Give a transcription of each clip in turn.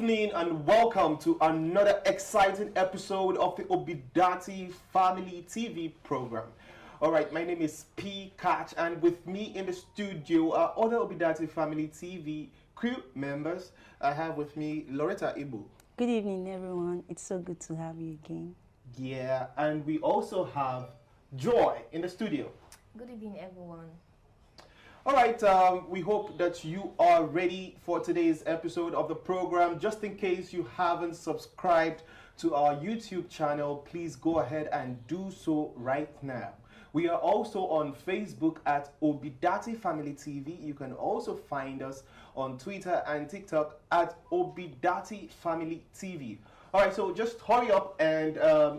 evening and welcome to another exciting episode of the ObiDatti Family TV program. Alright, my name is P. Catch, and with me in the studio are other ObiDatti Family TV crew members. I have with me Loretta Ibu. Good evening, everyone. It's so good to have you again. Yeah, and we also have Joy in the studio. Good evening, everyone. All right, we hope that you are ready for today's episode of the program. Just in case you haven't subscribed to our YouTube channel, please go ahead and do so right now. We are also on Facebook at ObiDatti Family TV. You can also find us on Twitter and TikTok at ObiDatti Family TV. All right, so just hurry up and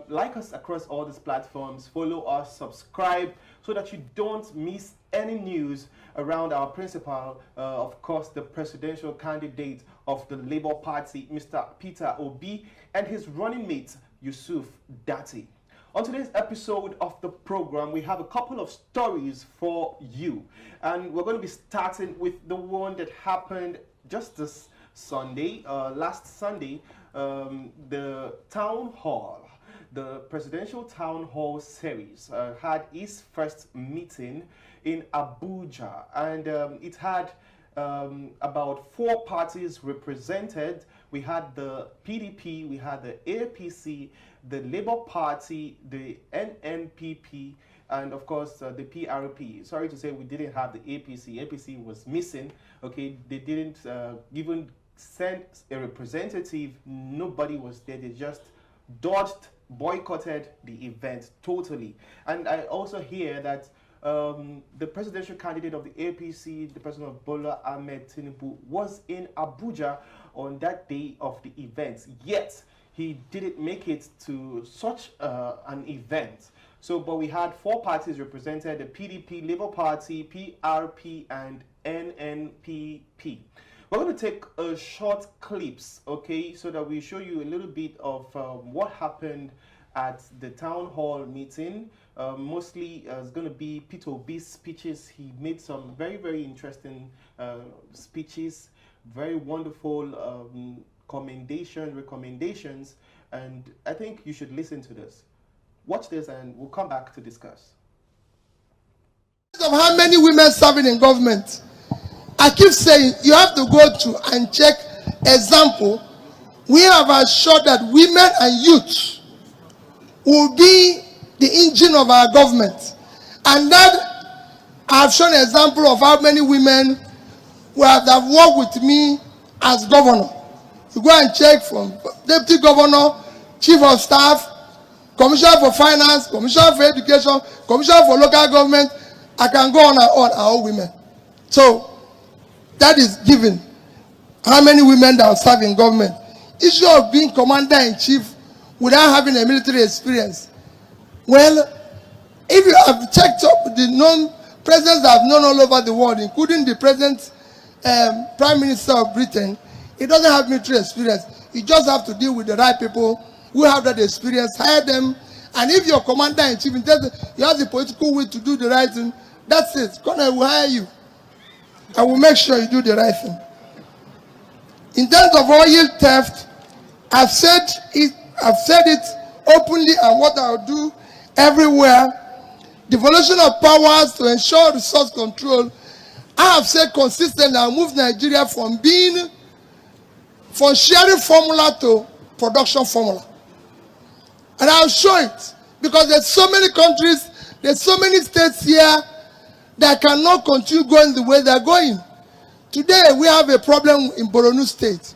like us across all these platforms, follow us, subscribe, so that you don't miss any news around our principal, of course, the presidential candidate of the Labour Party, Mr. Peter Obi, and his running mate, Yusuf Datti. On today's episode of the program, we have a couple of stories for you. And we're going to be starting with the one that happened just this Sunday, last Sunday, the town hall, the presidential town hall series had its first meeting in Abuja, and it had about 4 parties represented. We had the PDP, we had the APC, the Labour Party, the NNPP, and of course the PRP. Sorry to say we didn't have the APC. APC was missing. Okay, they didn't even send a representative. Nobody was there. They just dodged, boycotted the event totally. And I also hear that the presidential candidate of the APC, the president of Bola Ahmed Tinubu, was in Abuja on that day of the event. Yet he didn't make it to such an event. So, but we had 4 parties represented: the PDP, Labour Party, PRP, and NNPP. We're going to take a short clips, okay, so that we show you a little bit of what happened at the town hall meeting. Mostly it's going to be Peter Obi's speeches. He made some very, very interesting speeches, very wonderful recommendations, and I think you should listen to this. Watch this and we'll come back to discuss. Of how many women serving in government, I keep saying you have to go to and check example. We have assured that women and youth will be the engine of our government, and that I have shown an example of how many women who have worked with me as governor. You go and check from deputy governor, chief of staff, commissioner for finance, commissioner for education, commissioner for local government. I can go on and on, are all women. So that is given. How many women that serve in government? Issue of being commander-in-chief without having a military experience. Well, if you have checked up the known presidents that have known all over the world, including the present Prime Minister of Britain, he doesn't have military experience. You just have to deal with the right people who have that experience, hire them, and if you're commander-in-chief, you have the political will to do the right thing, that's it. Colonel will hire you. I will make sure you do the right thing. In terms of oil theft, I've said it openly, and what I'll do everywhere. Devolution of powers to ensure resource control. I have said consistently, I'll move Nigeria from sharing formula to production formula. And I'll show it, because there's so many countries, there's so many states here that cannot continue going the way they're going. Today, we have a problem in Borno State.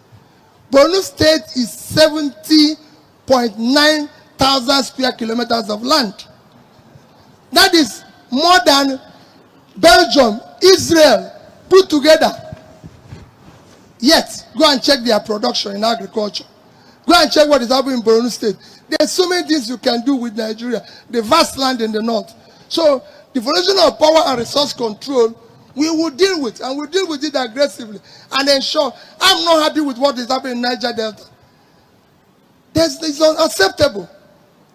Borno State is 70.9 thousand square kilometers of land. That is more than Belgium, Israel put together. Yet, go and check their production in agriculture. Go and check what is happening in Borno State. There's so many things you can do with Nigeria, the vast land in the north. So, devolution of power and resource control, we will deal with, and we'll deal with it aggressively and ensure. I'm not happy with what is happening in Niger Delta. It's unacceptable.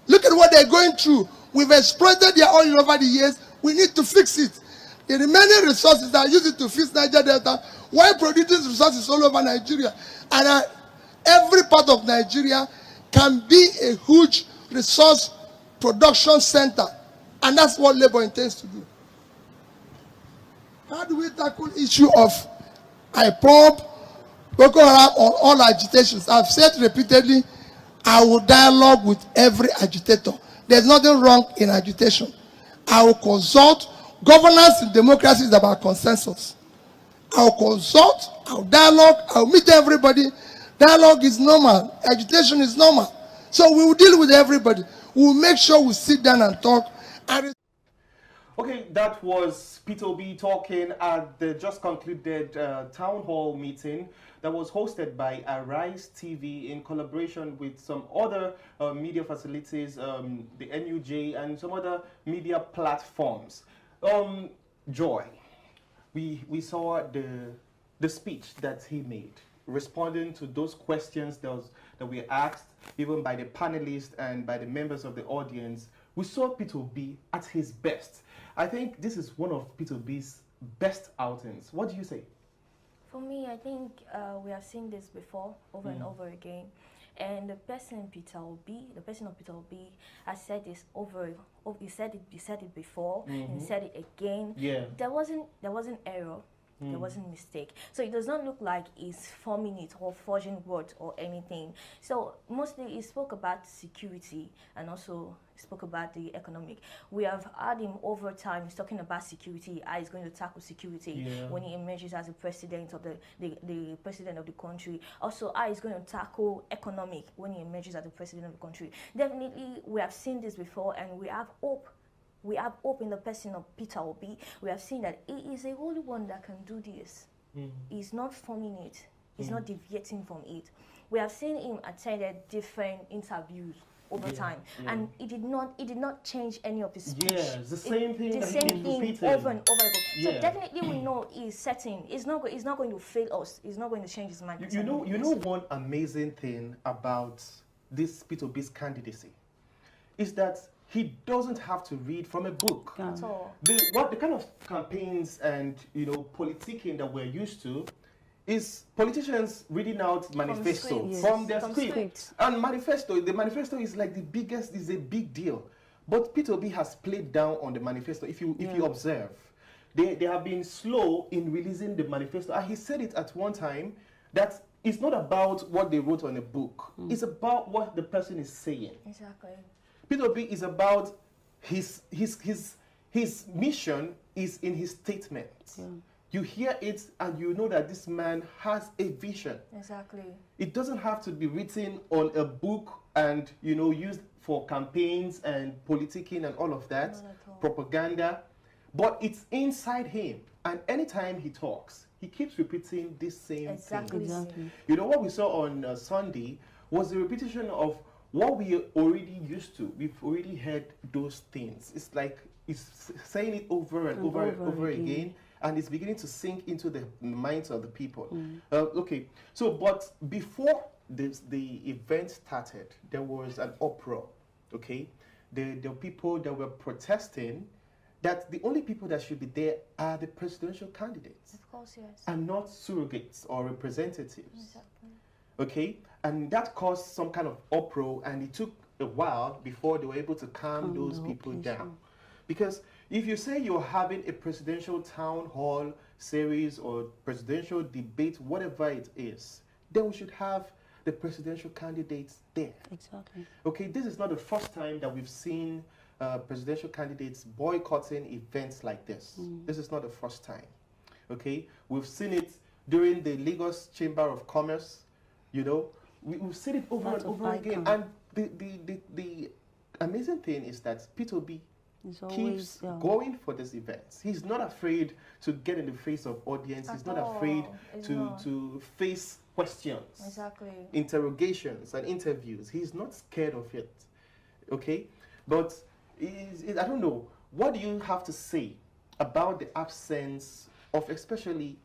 Look at what they're going through. We've exploited their oil over the years. We need to fix it. The remaining resources are used to fix Niger Delta while producing resources all over Nigeria. And every part of Nigeria can be a huge resource production center. And that's what Labour intends to do. How do we tackle issue of IPOB, Boko Haram, or all agitations? I've said repeatedly, I will dialogue with every agitator. There's nothing wrong in agitation. I will consult. Governance in democracy is about consensus. I will consult, I will dialogue, I will meet everybody. Dialogue is normal. Agitation is normal. So we will deal with everybody. We will make sure we sit down and talk. Okay, that was Peter Obi talking at the just concluded town hall meeting that was hosted by Arise TV in collaboration with some other media facilities, the NUJ, and some other media platforms. Joy, we saw the speech that he made, responding to those questions that we asked, even by the panelists and by the members of the audience. We saw Peter Obi at his best. I think this is one of Peter Obi's best outings. What do you say? For me, I think we have seen this before, over and over again. And the person of Peter Obi has said this he said it before, and he said it again. Yeah. There wasn't error. There wasn't mistake. So it does not look like he's forming it or forging words or anything. So mostly he spoke about security and also he spoke about the economic. We have had him over time. He's talking about security, how he's going to tackle security when he emerges as the president of the president of the country. Also, how he's going to tackle economic when he emerges as the president of the country. Definitely, we have seen this before, and we have hope. We have hope in the person of Peter Obi. We have seen that he is a holy one that can do this. He's not forming it. He's not deviating from it. We have seen him attend different interviews over time, and he did not change any of his speech. Yeah, the same thing. The same thing over and over again. So definitely we know he's certain. He's not going to fail us. He's not going to change his mind. You know one amazing thing about this Peter Obi's candidacy is that he doesn't have to read from a book. At all. The kind of campaigns and politicking that we're used to is politicians reading out manifesto from their script. And the manifesto is like is a big deal. But Peter Obi has played down on the manifesto. If you observe, they have been slow in releasing the manifesto. And he said it at one time that it's not about what they wrote on a book. It's about what the person is saying. Exactly. Peter Obi is about his mission is in his statement. You hear it and you know that this man has a vision. Exactly. It doesn't have to be written on a book and used for campaigns and politicking and all of that, propaganda, but it's inside him. And anytime he talks, he keeps repeating this same thing. Exactly. What we saw on Sunday was a repetition of what we already used to. We've already heard those things. It's like he's saying it over and over again, and it's beginning to sink into the minds of the people. Okay, so but before the event started, there was an uproar. Okay, the people that were protesting that the only people that should be there are the presidential candidates. Of course, yes. And not surrogates or representatives. Exactly. Okay, and that caused some kind of uproar, and it took a while before they were able to calm those people down. Because if you say you're having a presidential town hall series or presidential debate, whatever it is, then we should have the presidential candidates there. Exactly. Okay, this is not the first time that we've seen presidential candidates boycotting events like this. This is not the first time. Okay, we've seen it during the Lagos Chamber of Commerce. We've seen it over and over again. And the amazing thing is that Peter Obi keeps going for these events. He's not afraid to get in the face of audience. He's not afraid to face questions, interrogations and interviews. He's not scared of it. Okay? But I don't know. What do you have to say about the absence of especially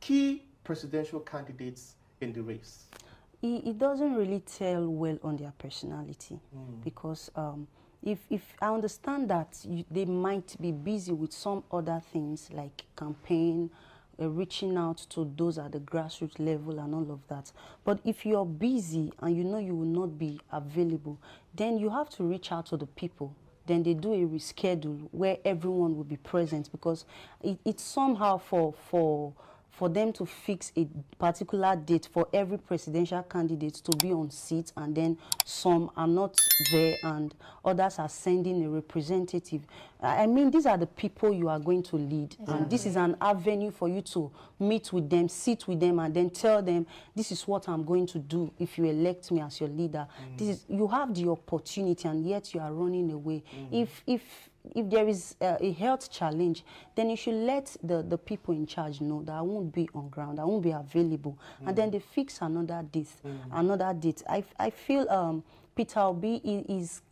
key presidential candidates in the race? It doesn't really tell well on their personality because if I understand that they might be busy with some other things like campaign, reaching out to those at the grassroots level and all of that. But if you're busy and you know you will not be available, then you have to reach out to the people. Then they do a reschedule where everyone will be present, because it's somehow for them to fix a particular date for every presidential candidate to be on seat, and then some are not there and others are sending a representative. I mean, these are the people you are going to lead. Exactly. And this is an avenue for you to meet with them, sit with them, and then tell them, this is what I'm going to do if you elect me as your leader. This is, you have the opportunity, and yet you are running away. If there is a health challenge, then you should let the people in charge know that I won't be on ground, I won't be available. And then they fix another date. I feel Peter Obi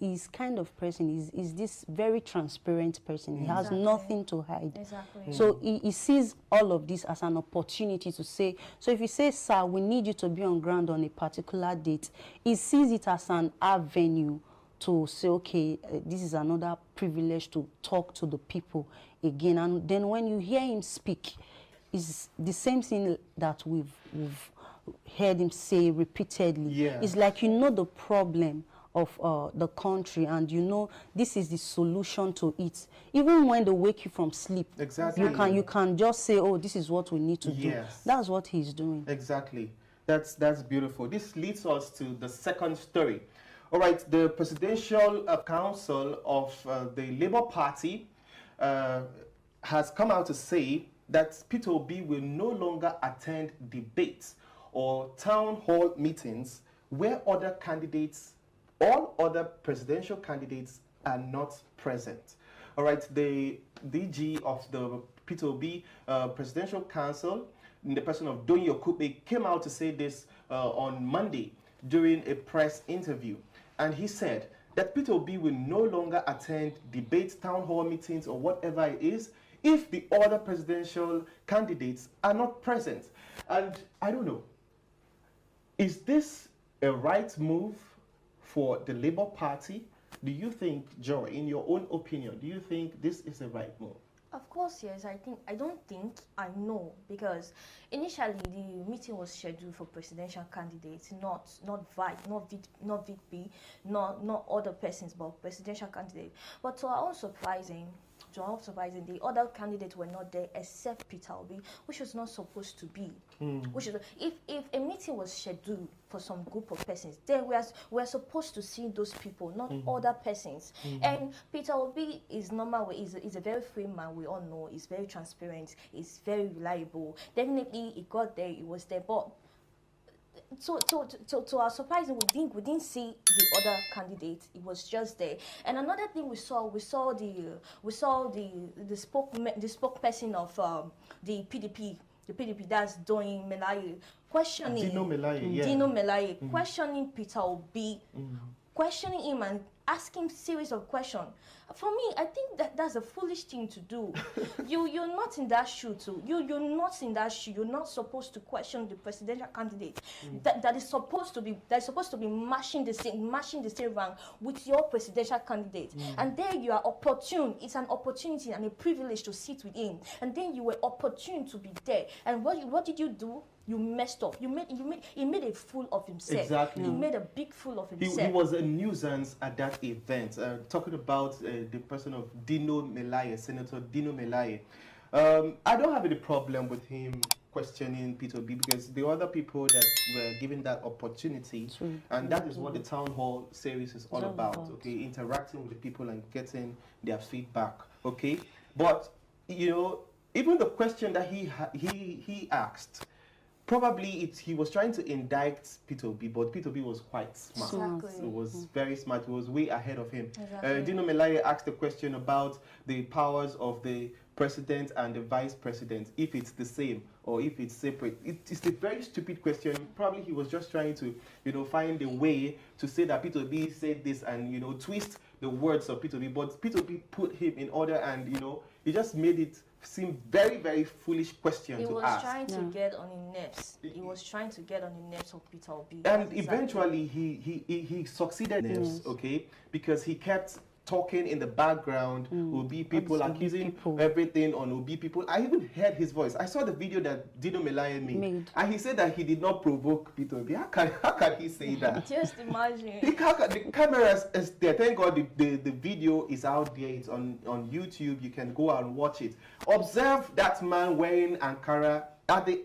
is kind of person, is this very transparent person. He has nothing to hide. So he sees all of this as an opportunity to say, so if he says, sir, we need you to be on ground on a particular date, he sees it as an avenue to say, okay, this is another privilege to talk to the people again. And then when you hear him speak, it's the same thing that we've heard him say repeatedly. Yeah. It's like, you know, the problem of the country, and you know this is the solution to it. Even when they wake you from sleep, you can just say, oh, this is what we need to do. That's what he's doing. Exactly. That's beautiful. This leads us to the second story. All right, the Presidential Council of the Labour Party has come out to say that Peter Obi will no longer attend debates or town hall meetings where other candidates, all other presidential candidates, are not present. All right, the DG of the Peter Obi Presidential Council, in the person of Doyin Okupe, came out to say this on Monday during a press interview. And he said that Peter Obi will no longer attend debates, town hall meetings, or whatever it is, if the other presidential candidates are not present. And I don't know, is this a right move for the Labour Party? Do you think, Joy, in your own opinion, do you think this is the right move? Of course, yes. I know, because initially the meeting was scheduled for presidential candidates, not VP, not other persons, but presidential candidates. But to our own surprising, the other candidates were not there except Peter Obi, which was not supposed to be. Which is, if a meeting was scheduled for some group of persons, then we're supposed to see those people, not other persons. And Peter Obi is normal. He's a very free man. We all know. He's very transparent. He's very reliable. Definitely, he got there. He was there, but to our surprise, we didn't see the other candidate. It was just there. And another thing we saw the spokesperson of the PDP. The PDP, that's Doyin questioning Dino Melaye, questioning Peter Obi, questioning him and asking series of questions. For me, I think that's a foolish thing to do. You're not in that shoe too. You're not in that shoe. You're not supposed to question the presidential candidate that is supposed to be mashing the same rank with your presidential candidate. And there you are opportune. It's an opportunity and a privilege to sit with him. And then you were opportune to be there. And what did you do? You messed up. He made a fool of himself. Exactly. He made a big fool of himself. He was a nuisance at that event. Talking about the person of Dino Melaye, Senator Dino Melaye. I don't have any problem with him questioning Peter Obi, because the other people that were given that opportunity, and that is what the town hall series is all about. Okay, interacting with the people and getting their feedback. Okay, but you know, even the question that he asked, probably he was trying to indict Peter Obi, but Peter Obi was quite smart. Exactly. It was very smart. It was way ahead of him. Exactly. Dino Melaye asked a question about the powers of the president and the vice president, if it's the same or if it's separate. It's a very stupid question. Probably he was just trying to, you know, find a way to say that Peter Obi said this and, you know, twist the words of Peter Obi. But Peter Obi put him in order, and, you know, he just made it seem very, very foolish question to ask. He was trying to get on his nerves. He was trying to get on the nerves of Peter Obi. And eventually he succeeded, okay, because he kept talking in the background, Obi people, accusing everything on Obi people. I even heard his voice. I saw the video that Dino Melaye made. And he said that he did not provoke Peter Obi. How can he say that? Just imagine. The camera is there. Thank God the video is out there. It's on YouTube. You can go and watch it. Observe that man wearing Ankara at the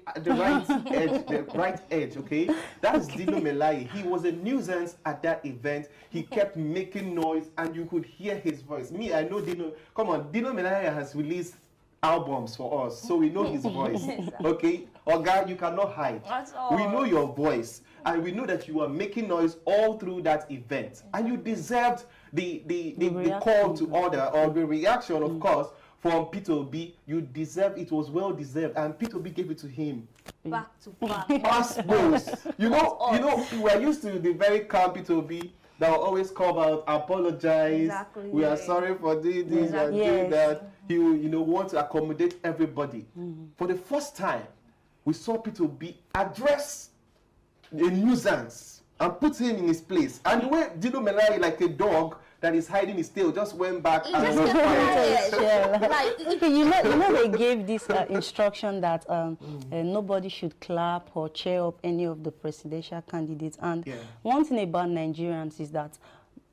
right edge, okay? That's Dino Melaye. He was a nuisance at that event. He kept making noise and you could hear his voice. Me, I know Dino. Come on, Dino Melaye has released albums for us, so we know his voice. Okay? Oga, you cannot hide. That's all. We know your voice. And we know that you are making noise all through that event. And you deserved the call to order or the reaction, of course, from Peter Obi. You deserve it. Was well deserved, and Peter Obi gave it to him. Back to back. Us both. You know, we're used to the very calm Peter Obi that will always come out, apologize. Exactly. We are sorry for doing this and doing that. He will, want to accommodate everybody. For the first time, we saw Peter Obi address a nuisance and put him in his place. And the way Dino Melaye, like a dog that is hiding his tail, just went back and was quiet. Okay, you know they gave this instruction that nobody should clap or cheer up any of the presidential candidates. And one thing about Nigerians is that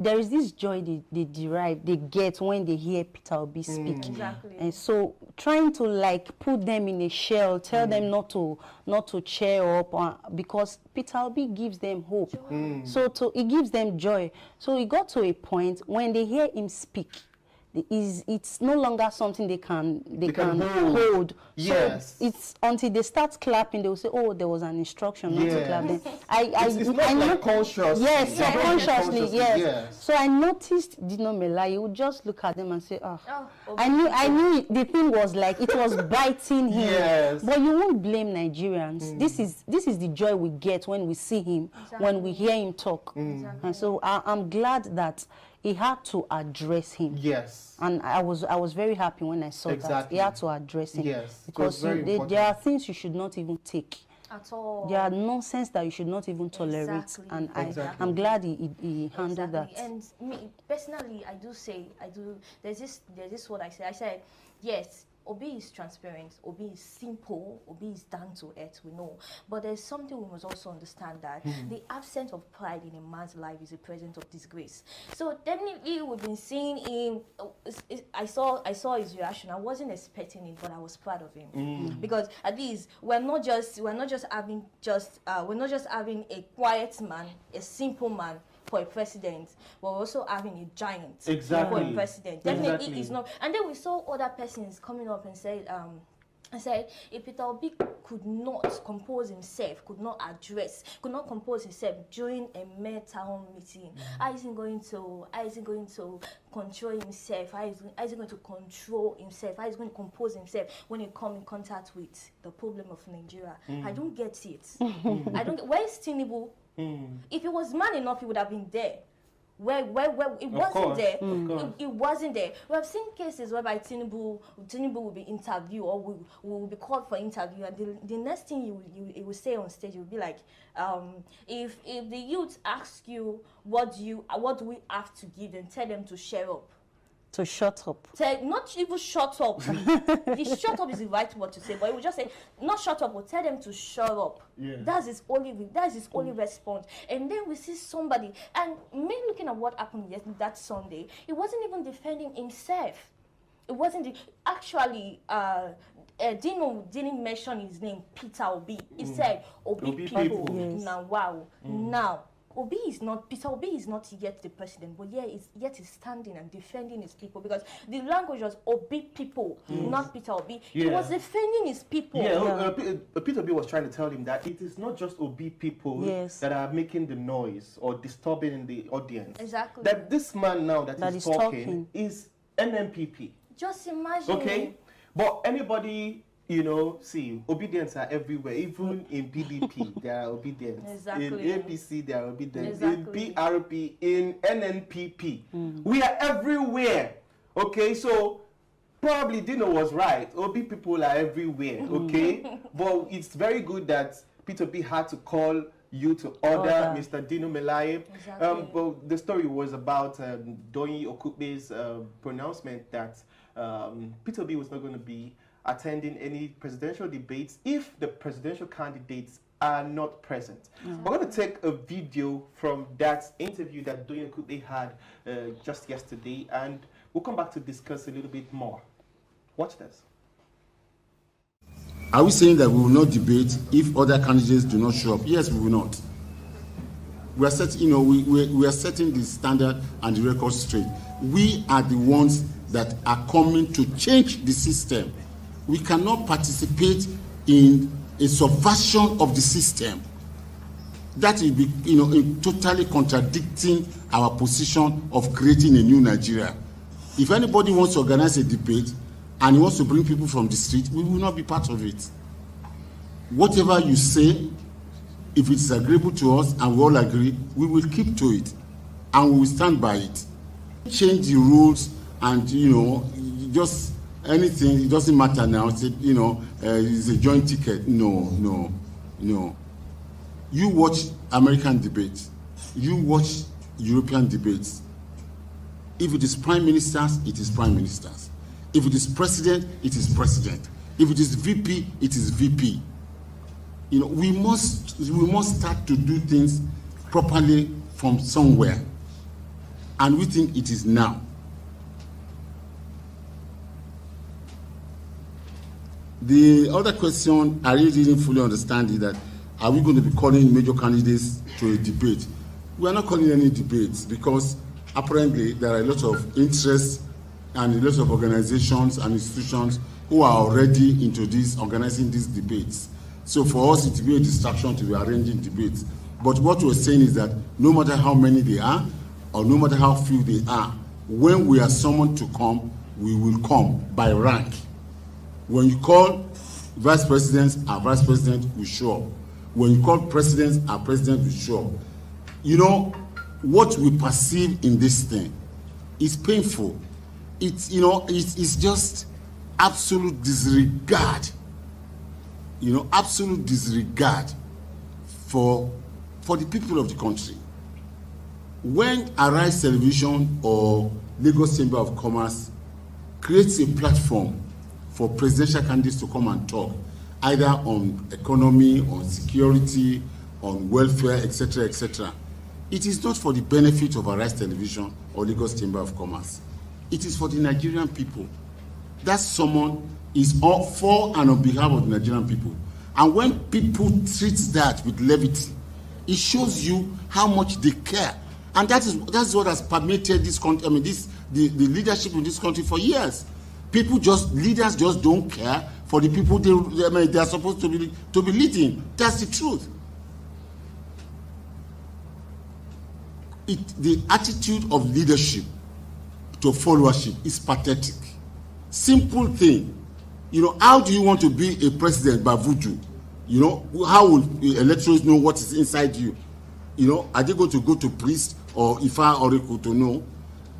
there is this joy they get when they hear Peter Obi speak. Exactly. And so trying to like put them in a shell, tell them not to cheer up, because Peter Obi gives them hope. So it gives them joy. So it got to a point when they hear him speak, it's no longer something they can hold. Yes. So it's until they start clapping, they will say, oh, there was an instruction not to clap. Then it's not like conscious. Yes, subconsciously, yes. So I noticed Dino Melaye would just look at them and say, I knew the thing was like, it was biting him. Yes. But you won't blame Nigerians. This is the joy we get when we see him, when we hear him talk. And so I'm glad that he had to address him. Yes. And I was very happy when I saw that. He had to address him. Yes. Because there are things you should not even take. At all. There are nonsense that you should not even tolerate. Exactly. And Exactly. I'm glad he handled that. And me, personally, there's this what I said, yes, Obi is transparent, Obi is simple, Obi is down to earth, we know. But there's something we must also understand, that the absence of pride in a man's life is a present of disgrace. So definitely we've been seeing him, I saw his reaction. I wasn't expecting it, but I was proud of him. Because at least we're not just having a quiet man, a simple man for a president, but we're also having a giant for a president. Definitely is not. And then we saw other persons coming up and said, if Peter Obi could not compose himself, could not compose himself during a mayor town meeting, how is he going to control himself? How is he going to control himself? How is he going to compose himself when he come in contact with the problem of Nigeria? I don't get it. Where is Tinubu? If he was man enough, he would have been there. Where it wasn't there. It wasn't there. We have seen cases whereby Tinubu will be interviewed or will be called for interview, and the next thing you will say on stage, you will be like, if the youth ask you what do we have to give, then tell them to share up. To shut up. Not even shut up. The shut up is the right word to say, but it would just say, not shut up, but tell them to shut up. Yeah. That's his only response. And then we see somebody, and me looking at what happened that Sunday, he wasn't even defending himself. It wasn't actually. Dino didn't mention his name, Peter Obi. He said Obi people. Yes. Now, wow. Now. Peter Obi is not yet the president, but yet he's standing and defending his people, because the language was Obi people, not Peter Obi. He was defending his people. Peter Obi was trying to tell him that it is not just Obi people that are making the noise or disturbing the audience. Exactly. That this man now that is talking is NNPP. Just imagine. Okay? But anybody... see, obedience are everywhere. Even in PDP, there are obedience. Exactly. In APC, there are obedience. Exactly. In PRP, in NNPP. We are everywhere. Okay, so probably Dino was right. Obi people are everywhere. Okay, but it's very good that Peter B had to call, you to order Order. Mr. Dino Melaye. Exactly. Well, the story was about Doyin Okupe's pronouncement that Peter Obi was not going to be attending any presidential debates if the presidential candidates are not present. We're going to take a video from that interview that Doyin Okupe had just yesterday, and we'll come back to discuss a little bit more. Watch this. Are we saying that we will not debate if other candidates do not show up? Yes, we will not. We are setting, you know, we are setting the standard and the record straight. We are the ones that are coming to change the system. We cannot participate in a subversion of the system. That will be, you know, totally contradicting our position of creating a new Nigeria. If anybody wants to organize a debate and he wants to bring people from the street, we will not be part of it. Whatever you say, if it's agreeable to us and we all agree, we will keep to it and we will stand by it. Change the rules and, you know, just anything, it doesn't matter now. It's a, you know, it's a joint ticket. No. You watch American debates. You watch European debates. If it is prime ministers, it is prime ministers. If it is president, it is president. If it is VP, it is VP. You know, we must start to do things properly from somewhere, and we think it is now. The other question I really didn't fully understand is that are we going to be calling major candidates to a debate? We are not calling any debates because apparently there are a lot of interests and a lot of organizations and institutions who are already into this, organizing these debates. So for us, it will be a distraction to be arranging debates. But what we're saying is that no matter how many they are, or no matter how few they are, when we are summoned to come, we will come by rank. When you call vice presidents, our vice president will show up. When you call presidents, our president will show up. You know, what we perceive in this thing is painful. It's, you know, it's just absolute disregard. You know, absolute disregard for the people of the country. When Arise Television or Lagos Chamber of Commerce creates a platform for presidential candidates to come and talk, either on economy, on security, on welfare, etc., etc., it is not for the benefit of Arise Television or Lagos Chamber of Commerce. It is for the Nigerian people. That someone is all for and on behalf of the Nigerian people. And when people treat that with levity, it shows you how much they care. And that's what has permeated this country. I mean, the leadership in this country for years. Leaders just don't care for the people they are supposed to be leading. That's the truth. The attitude of leadership to followership is pathetic. Simple thing. You know, how do you want to be a president by voodoo? You know, how will electors know what is inside you? You know, are they going to go to priest or Ifa oracle to know?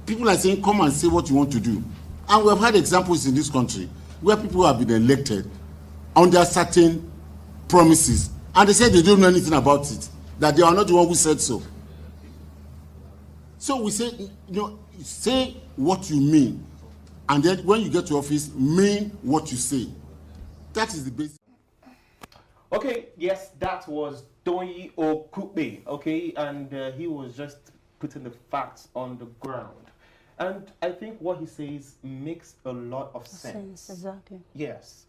People are saying, come and say what you want to do. And we have had examples in this country where people have been elected under certain promises, and they say they don't know anything about it, that they are not the one who said so. So we say, you know, say what you mean, and then when you get to office, mean what you say. That is the basic. Okay, yes, that was Doyin Okupe, okay, and he was just putting the facts on the ground. And I think what he says makes a lot of sense. Exactly. Yes.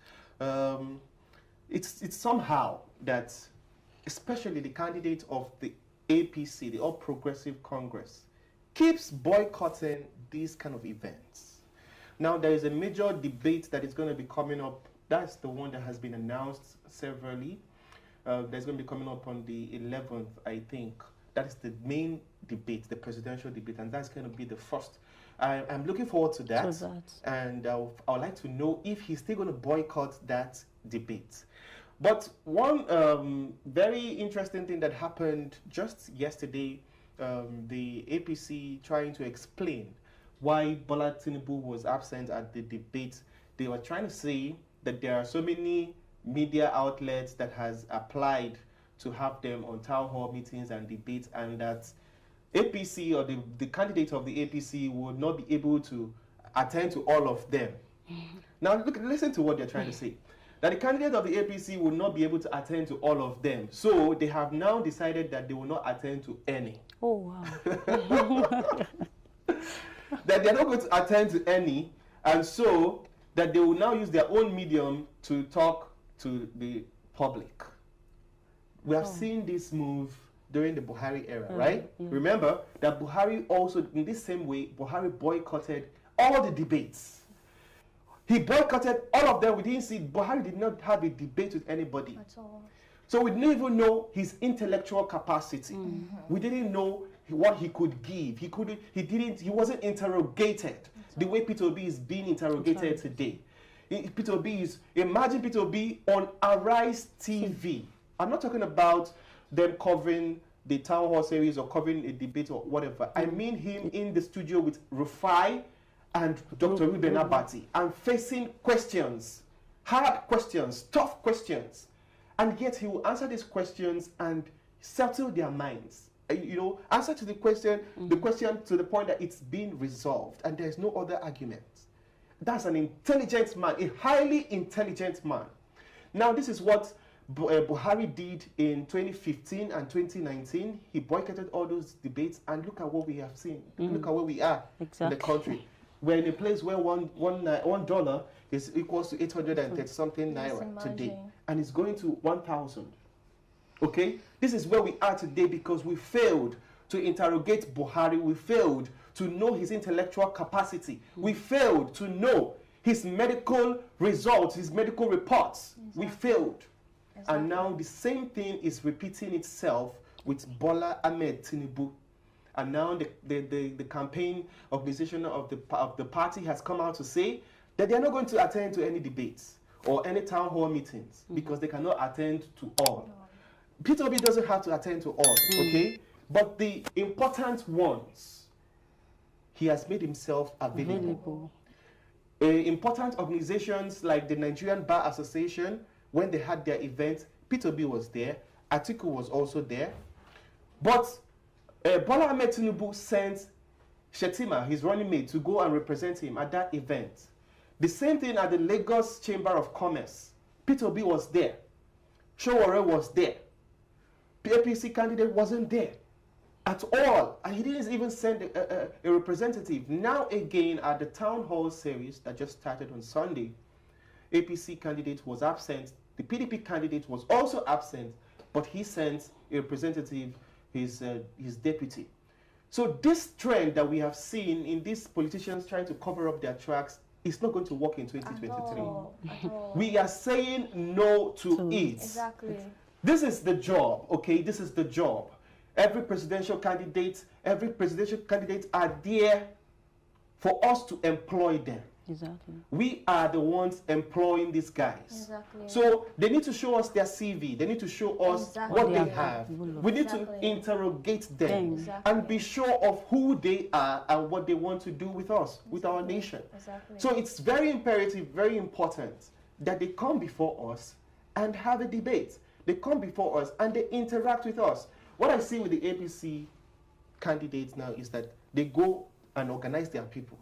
It's somehow that, especially the candidate of the APC, the All Progressive Congress, keeps boycotting these kind of events. Now, there is a major debate that is going to be coming up. That's the one that has been announced severally. There's going to be coming up on the 11th, I think. That is the main debate, the presidential debate, and that's going to be the first. I'm looking forward to that, and I would like to know if he's still going to boycott that debate. But one very interesting thing that happened just yesterday, the APC trying to explain why Bola Tinubu was absent at the debate. They were trying to say that there are so many media outlets that has applied to have them on town hall meetings and debates, and that APC or the candidate of the APC would not be able to attend to all of them. Now, listen to what they're trying to say. That the candidate of the APC will not be able to attend to all of them. So they have now decided that they will not attend to any. Oh, wow. That they're not going to attend to any, and so that they will now use their own medium to talk to the public. We have seen this move during the Buhari era, right? Yeah. Remember that Buhari also, in this same way, Buhari boycotted all the debates. He boycotted all of them. We didn't see, Buhari did not have a debate with anybody. At all. So we didn't even know his intellectual capacity. We didn't know what he could give. He wasn't interrogated the way Peter Obi is being interrogated today. Peter Obi is, imagine Peter Obi on Arise TV. I'm not talking about them covering the town hall series or covering a debate or whatever. I mean him in the studio with Rufai and Dr. Ruben Abati and facing questions, hard questions, tough questions. And yet he will answer these questions and settle their minds. You know, answer to the question to the point that it's being resolved and there's no other argument. That's an intelligent man, a highly intelligent man. Now, this is what Buhari did in 2015 and 2019. He boycotted all those debates, and look at what we have seen. Look at where we are in the country. We're in a place where $1 is equals to 830 something naira today, and it's going to 1,000. Okay, this is where we are today because we failed to interrogate Buhari. We failed to know his intellectual capacity. We failed to know his medical results, his medical reports. We failed. And now the same thing is repeating itself with Bola Ahmed Tinubu. And now the campaign organization of the party has come out to say that they're not going to attend to any debates or any town hall meetings because they cannot attend to all. Peter Obi doesn't have to attend to all, okay? But the important ones, he has made himself available. Important organizations like the Nigerian Bar Association, when they had their event, Peter Obi was there, Atiku was also there. But Bola Ahmed Tinubu sent Shetima, his running mate, to go and represent him at that event. The same thing at the Lagos Chamber of Commerce. Peter Obi was there. Showore was there. The APC candidate wasn't there at all. And he didn't even send a representative. Now again, at the town hall series that just started on Sunday, APC candidate was absent. The PDP candidate was also absent, but he sent a representative, his deputy. So this trend that we have seen in these politicians trying to cover up their tracks is not going to work in 2023. At all. We are saying no to it. Exactly. This is the job, okay? This is the job. Every presidential candidate are there for us to employ them. Exactly. We are the ones employing these guys. Exactly. So they need to show us their CV. They need to show us what they have. We need to interrogate them and be sure of who they are and what they want to do with us, with our nation. So it's very imperative, very important that they come before us and have a debate. They come before us and they interact with us. What I see with the APC candidates now is that they go and organize their people.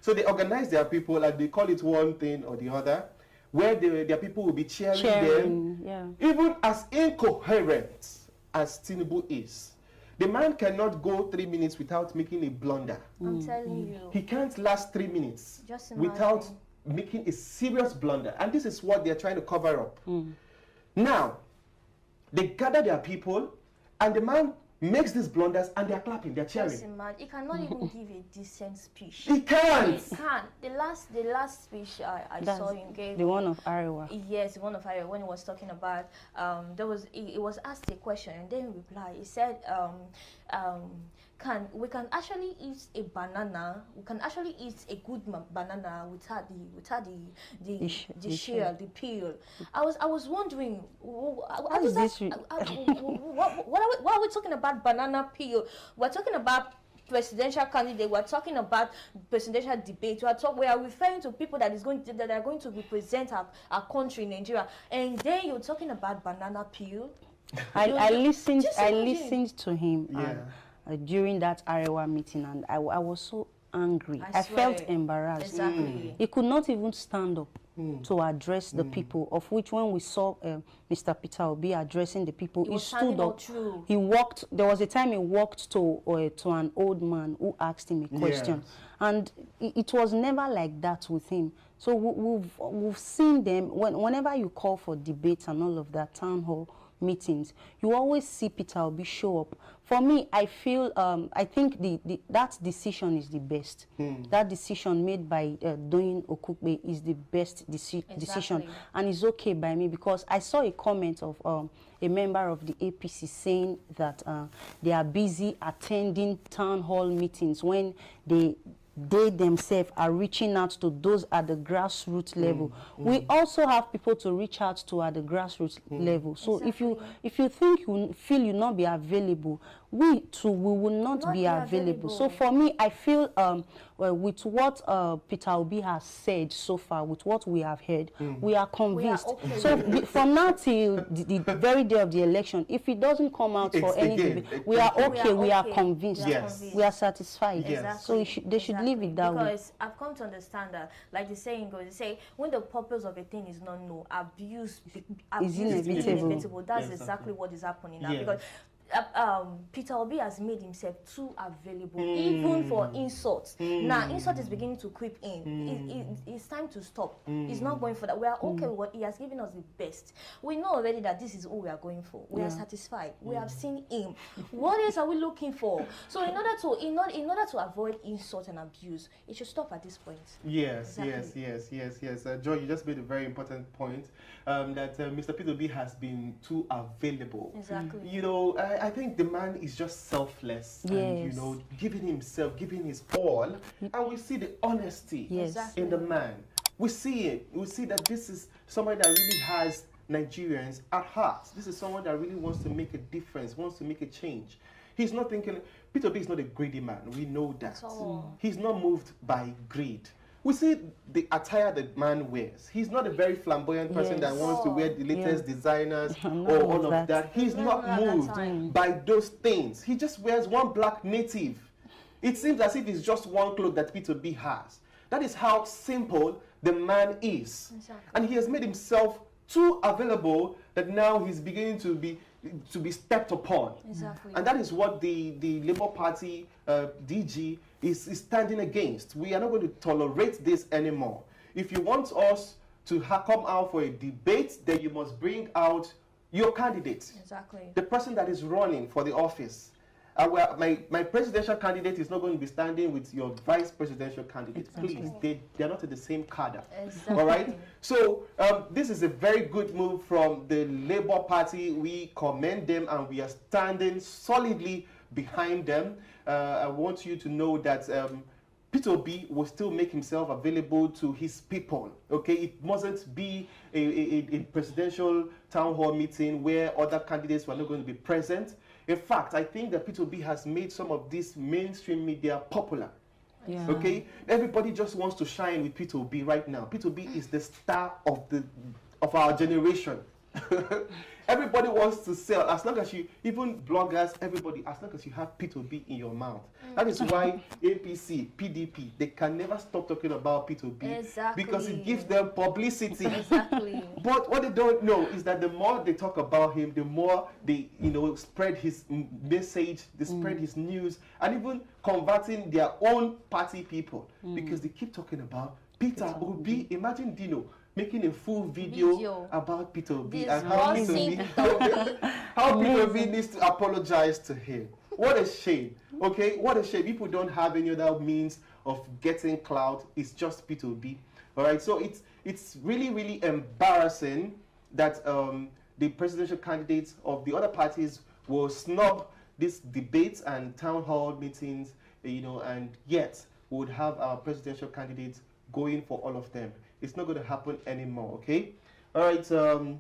So they organize their people and they call it one thing or the other, where their people will be cheering them, even as incoherent as Tinubu is. The man cannot go 3 minutes without making a blunder. I'm telling you. He can't last 3 minutes without making a serious blunder. And this is what they're trying to cover up. Now, they gather their people and the man makes these blunders and they're clapping, they're cheering. He cannot even give a decent speech. He can't. He can't. The last speech I saw him gave. The one of Arewa. Yes, the one of Arewa, when he was talking about he was asked a question and then he replied. He said we can actually eat a banana. We can actually eat a good banana without the shell, the peel. I was wondering, what are we talking about banana peel? We're talking about presidential candidate, we're talking about presidential debate, we are referring to people that are going to represent our country, Nigeria, and then you're talking about banana peel. I listened to him during that Arewa meeting, and I was so angry. I felt embarrassed. Exactly. He could not even stand up to address the people, of which when we saw Mr. Peter Obi addressing the people, he stood up. He walked. There was a time he walked to an old man who asked him a question, and it was never like that with him. So we've seen them whenever you call for debates and all of that, town hall meetings, you always see Peter Obi show up. For me, I feel, I think that decision is the best. That decision made by Doyin Okupe is the best decision, and it's okay by me, because I saw a comment of a member of the APC saying that they are busy attending town hall meetings when they themselves are reaching out to those at the grassroots level. We also have people to reach out to at the grassroots level. So if you think you feel you not be available, we too will not be available. So for me, I feel with what Peter Obi has said so far, with what we have heard, we are convinced. So from now till the very day of the election, if it doesn't come out for anything, we are okay. We are convinced. We are satisfied. So they should leave it that way. Because I've come to understand that, like the saying goes, they say when the purpose of a thing is not known, abuse is inevitable. That's exactly what is happening now. Because Peter Obi has made himself too available, even for insults. Now, insult is beginning to creep in. It's time to stop. He's not going for that. We are okay with what he has given us the best. We know already that this is all we are going for. We are satisfied. We have seen him. What else are we looking for? So in order to avoid insult and abuse, it should stop at this point. Yes. Joy, you just made a very important point, that Mr. Peter Obi has been too available. Exactly. You know, I think the man is just selfless, and you know, giving himself, giving his all, and we see the honesty in the man. We see it. We see that this is somebody that really has Nigerians at heart. This is someone that really wants to make a difference, wants to make a change. He's not thinking. Peter B is not a greedy man. We know that. He's not moved by greed. We see the attire the man wears. He's not a very flamboyant person that wants to wear the latest designers or all of that. He's not moved by those things. He just wears one black native. It seems as if it's just one cloth that Peter B has. That is how simple the man is. And he has made himself too available that now he's beginning to be stepped upon. And that is what the Labour Party DG is standing against. We are not going to tolerate this anymore. If you want us to come out for a debate, then you must bring out your candidate. The person that is running for the office. My presidential candidate is not going to be standing with your vice presidential candidate. Please, they are not in the same cadre. All right? So this is a very good move from the Labour Party. We commend them, and we are standing solidly behind them. I want you to know that Peter Obi will still make himself available to his people. Okay, it mustn't be a presidential town hall meeting where other candidates were not going to be present. In fact, I think that Peter Obi has made some of this mainstream media popular. Okay, everybody just wants to shine with Peter Obi right now. Peter Obi is the star of our generation. Everybody wants to sell, as long as you, even bloggers, everybody, as long as you have P2B in your mouth. That is why APC, PDP, they can never stop talking about P2B because it gives them publicity. But what they don't know is that the more they talk about him, the more they, spread his message, they spread his news, and even converting their own party people because they keep talking about Peter Obi. Imagine Dino making a full video about Peter Obi and how Peter Obi needs to apologize to him. What a shame. Okay, what a shame. People don't have any other means of getting clout. It's just Peter Obi. All right, so it's really, really embarrassing that the presidential candidates of the other parties will snub these debates and town hall meetings, and yet we would have our presidential candidates going for all of them. It's not going to happen anymore, okay? All right,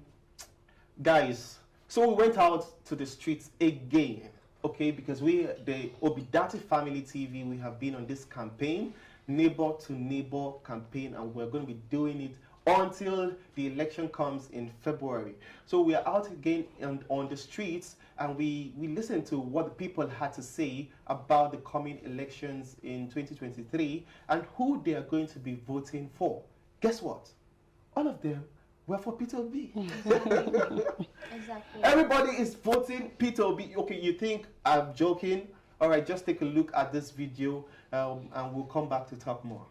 guys. So we went out to the streets again, okay, because the ObiDatti Family TV, we have been on this campaign, neighbor to neighbor campaign, and we're going to be doing it until the election comes in February. So we are out again on the streets, and we listen to what the people had to say about the coming elections in 2023 and who they are going to be voting for. Guess what? All of them were for Peter Obi. Exactly. Everybody is voting Peter Obi. Okay, you think I'm joking? All right, just take a look at this video, and we'll come back to talk more.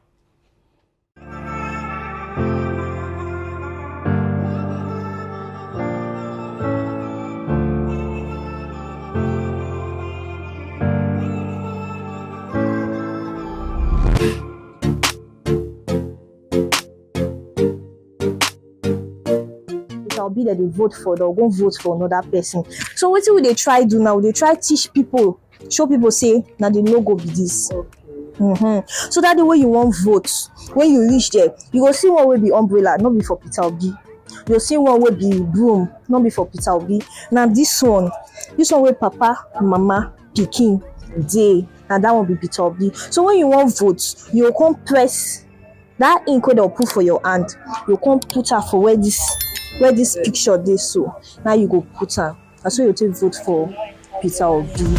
I'll be that they vote for, they'll go vote for another person. So what will they try do now? They try teach people, show people say now the logo be this. So that the way you want vote, when you reach there, you go see one will be umbrella, not be for Peter Obi. You'll see one will be broom, not be for Peter Obi. Now this one will Papa, Mama, Pikin, Day, and that will be Peter Obi. So when you want vote, you come press that ink they'll put for your hand. You come put her for where this picture they so. Now you go put her. That's why you take vote for Peter Obi.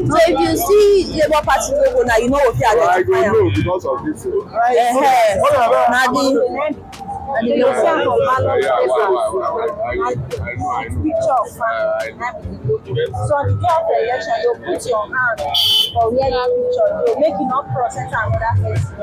So if you see Labour Party logo now, you know what you are I don't know because of this. And the picture of so on the day of the election, you'll put your hand for where that picture, you'll make it not process another person.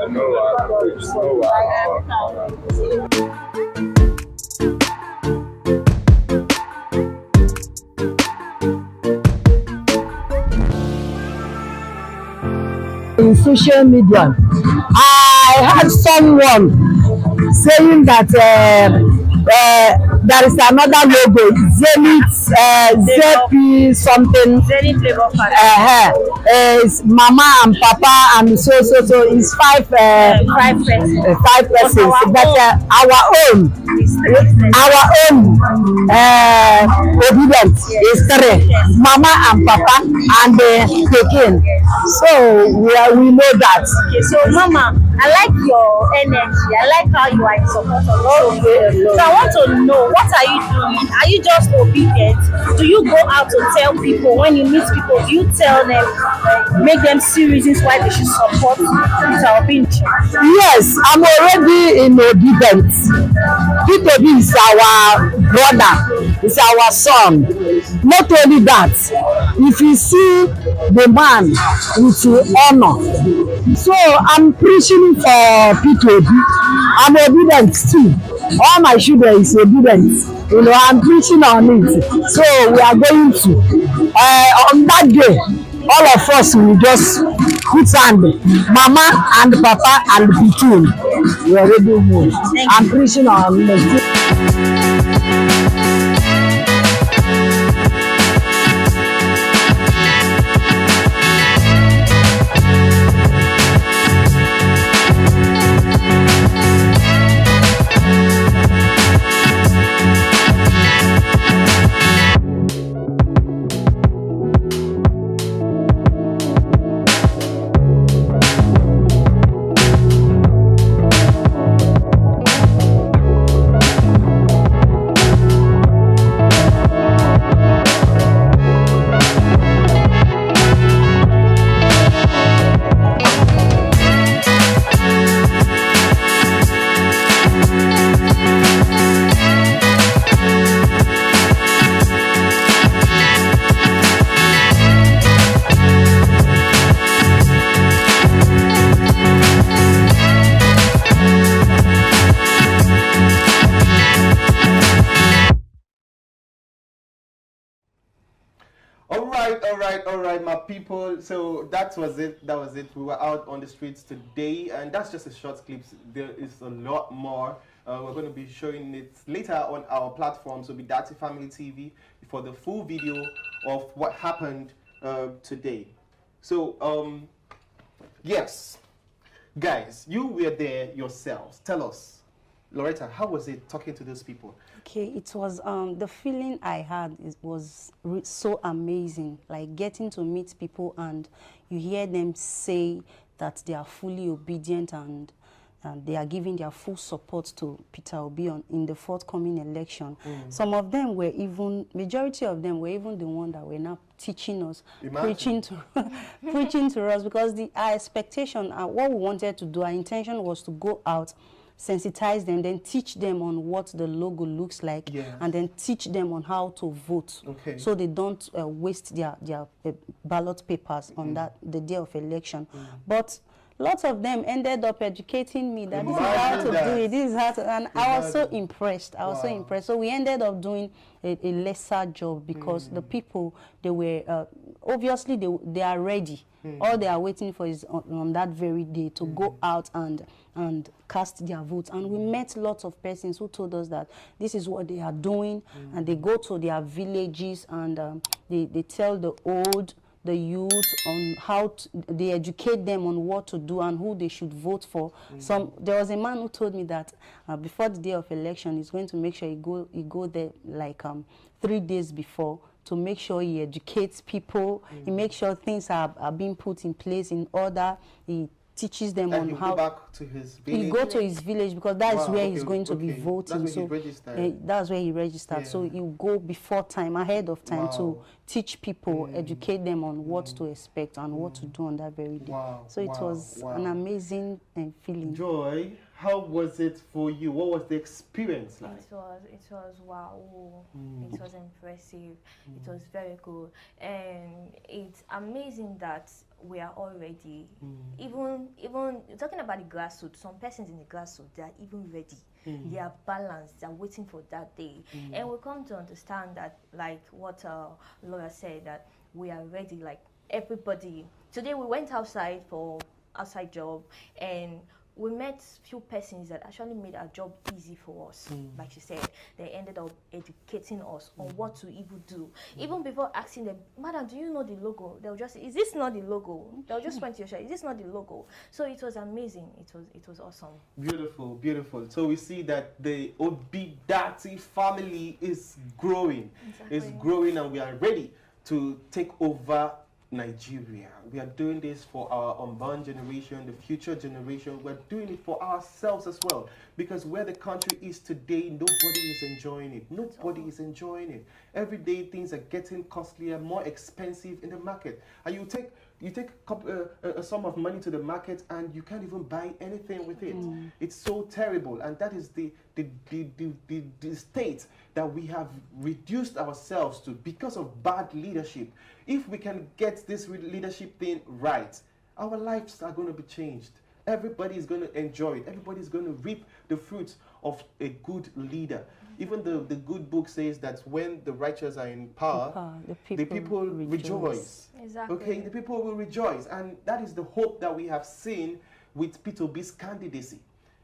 In social media, I had someone saying that there is another logo, Zenith, ZP something. Zenith Labour Party. It's Mama and Papa and so it's five persons. But our own obedient is three, Mama and Papa and Pekin. So we know that. Okay, so Mama, I like your energy. I like how you are in support of us. So I want to know, what are you doing? Are you just obedient? Do you go out to tell people when you meet people? Do you tell them, make them see reasons why they should support Peter Obi? Yes, I'm already in obedience. Peter Obi is our brother, is our son. Not only that, if you see the man with honor, so I'm preaching for Peter Obi. I'm obedient too. All my children is obedient. You know, I'm preaching on it. So we are going to on that day, all of us will just put hand, Mama and Papa and Pikin. We already moved. I'm preaching on it. All right, my people. So that was it. We were out on the streets today, and that's just a short clip. There is a lot more. We're going to be showing it later on our platform, so ObiDatti Family TV, for the full video of what happened today. So yes, Guys, you were there yourselves. Tell us, Loretta, how was it talking to those people? Okay, it was the feeling I had was so amazing, like getting to meet people and you hear them say that they are fully obedient and they are giving their full support to Peter Obi in the forthcoming election. Some of them were even, majority of them were even the one that were now teaching us, preaching to us, because our expectation, what we wanted to do, our intention was to go out, sensitize them, then teach them on what the logo looks like, and then teach them on how to vote, so they don't waste their ballot papers on the day of election. But lots of them ended up educating me that this is how to do it, this is how to, and I was so impressed. I was so impressed. So we ended up doing a lesser job because the people, they were, obviously they are ready. All they are waiting for is on that very day to go out and cast their votes. And we met lots of persons who told us that this is what they are doing, and they go to their villages and they tell the old, the youth on how they educate them on what to do and who they should vote for. There was a man who told me that before the day of election, he's going to make sure he go there like 3 days before to make sure he educates people. He makes sure things are being put in place in order. He teaches them on how. Go back to his village. He go to his village because that's where he's going to be voting. That's where he registered. That's where he registered. So you go before time, ahead of time, to teach people, educate them on what to expect and what to do on that very day. So it was an amazing feeling. Joy, how was it for you? What was the experience like? It was wow. It was impressive. It was very cool, and it's amazing that we are all ready. Even talking about the grassroots, some persons in the grassroots, they are even ready. They are balanced. They are waiting for that day, and we come to understand that, like what Laura said, that we are ready. Like everybody. Today we went outside for outside job, and we met few persons that actually made our job easy for us. Like she said, they ended up educating us on what to even do. Even before asking them, "Madam, do you know the logo?" They'll just say, "Is this not the logo?" They'll just point to your shirt, "Is this not the logo?" So it was amazing. It was awesome. Beautiful, beautiful. So we see that the ObiDatti family is growing. It's growing, and we are ready to take over Nigeria. We are doing this for our unborn generation, the future generation. We're doing it for ourselves as well, because where the country is today, nobody is enjoying it. Nobody is enjoying it. Every day things are getting costlier, more expensive in the market. And you take a sum of money to the market and you can't even buy anything with it. It's so terrible, and that is the state that we have reduced ourselves to because of bad leadership. If we can get this leadership thing right, our lives are going to be changed. Everybody is going to enjoy it. Everybody is going to reap the fruits of a good leader. Even the good book says that when the righteous are in power, the people rejoice. Exactly. Okay, the people will rejoice. And that is the hope that we have seen with Peter Obi's candidacy.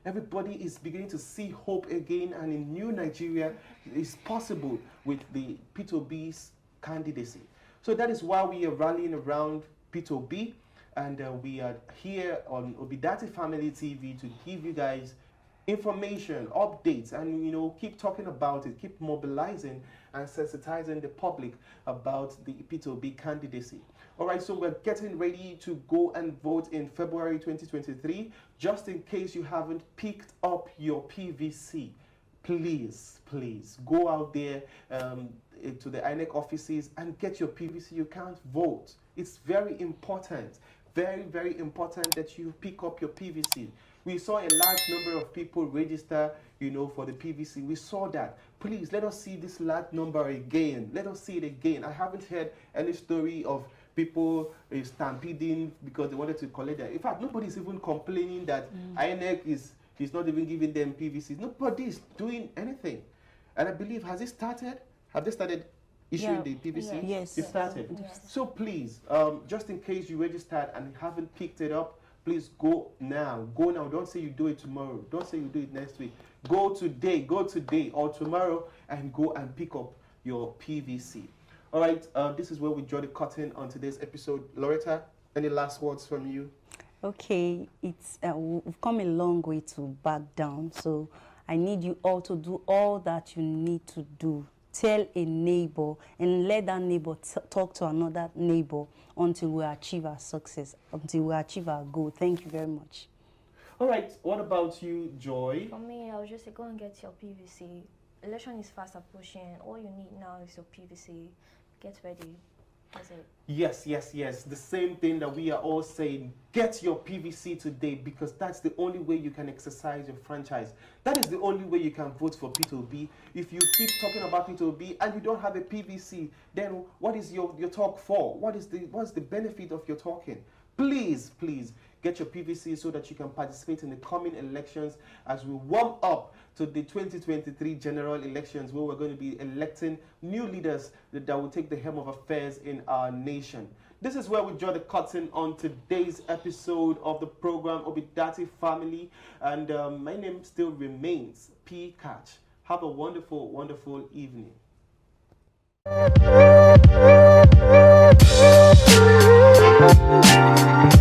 Everybody is beginning to see hope again, and in new Nigeria is possible with the Peter Obi's candidacy. So that is why we are rallying around Peter Obi, and we are here on ObiDatti Family TV to give you guys information, updates, and keep talking about it, keep mobilizing and sensitizing the public about the Peter Obi candidacy. All right, so we're getting ready to go and vote in February 2023. Just in case you haven't picked up your PVC, please go out there to the INEC offices and get your PVC. You can't vote. It's very important, very, very important that you pick up your PVC. We saw a large number of people register, for the PVC. We saw that. Please, let us see this large number again. Let us see it again. I haven't heard any story of people stampeding because they wanted to collect that. In fact, nobody's even complaining that INEC is not even giving them PVCs. Nobody is doing anything. And I believe, has it started? Have they started issuing the PVC? Yes. It started. Yes. So please, just in case you registered and haven't picked it up, please go now. Go now. Don't say you do it tomorrow. Don't say you do it next week. Go today or tomorrow and go and pick up your PVC. All right, this is where we draw the curtain on today's episode. Loretta, any last words from you? Okay, it's we've come a long way to back down. So I need you all to do all that you need to do. Tell a neighbor and let that neighbor talk to another neighbor until we achieve our success, until we achieve our goal. Thank you very much. All right, what about you, Joy? For me, I'll just say go and get your PVC. Election is fast approaching. All you need now is your PVC. Get ready. That's it. Yes, yes, yes. The same thing that we are all saying. Get your PVC today, because that's the only way you can exercise your franchise. That is the only way you can vote for P2B. If you keep talking about P2B and you don't have a PVC, then what is your talk for? What's the benefit of your talking? Please, please get your PVC so that you can participate in the coming elections as we warm up to the 2023 general elections, where we're going to be electing new leaders that will take the helm of affairs in our nation. This is where we draw the curtain on today's episode of the program, ObiDatti Family. And my name still remains P. Catch. Have a wonderful, wonderful evening. Thank you.